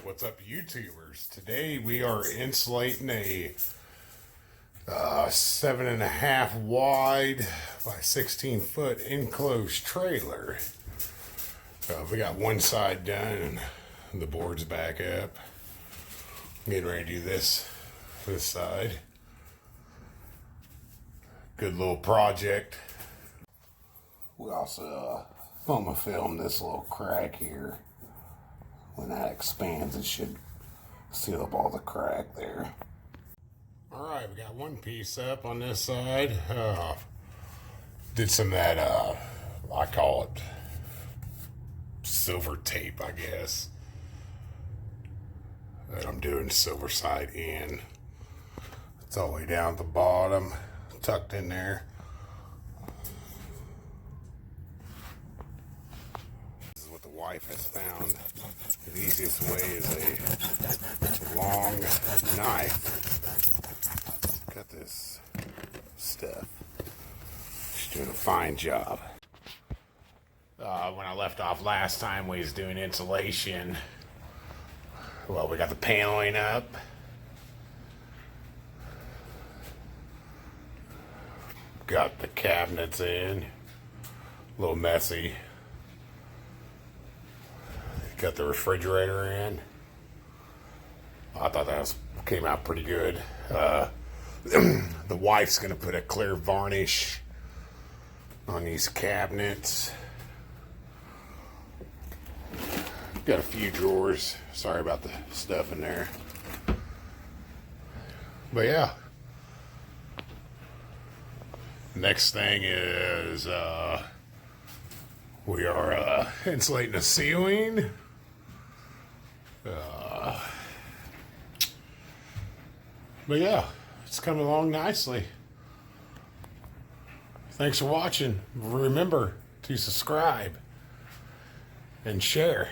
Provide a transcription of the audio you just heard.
What's up, YouTubers? Today we are insulating a 7.5 wide by 16 foot enclosed trailer. We got one side done and the board's back up. I'm getting ready to do this side. Good little project. We also film this little crack here. When that expands, it should seal up all the crack there. All right, we got one piece up on this side. Did some of that, I call it silver tape, I guess. That I'm doing silver side in. It's all the way down at the bottom, tucked in there. This is what the wife has found. The easiest way is a long knife. Cut this stuff. She's doing a fine job. When I left off last time, we was doing insulation. Well, we got the paneling up. Got the cabinets in. A little messy. Got the refrigerator in. I thought that came out pretty good. The wife's gonna put a clear varnish on these cabinets. Got a few drawers. Sorry about the stuff in there. But yeah. Next thing is we are insulating the ceiling. But yeah, it's coming along nicely. Thanks for watching. Remember to subscribe and share.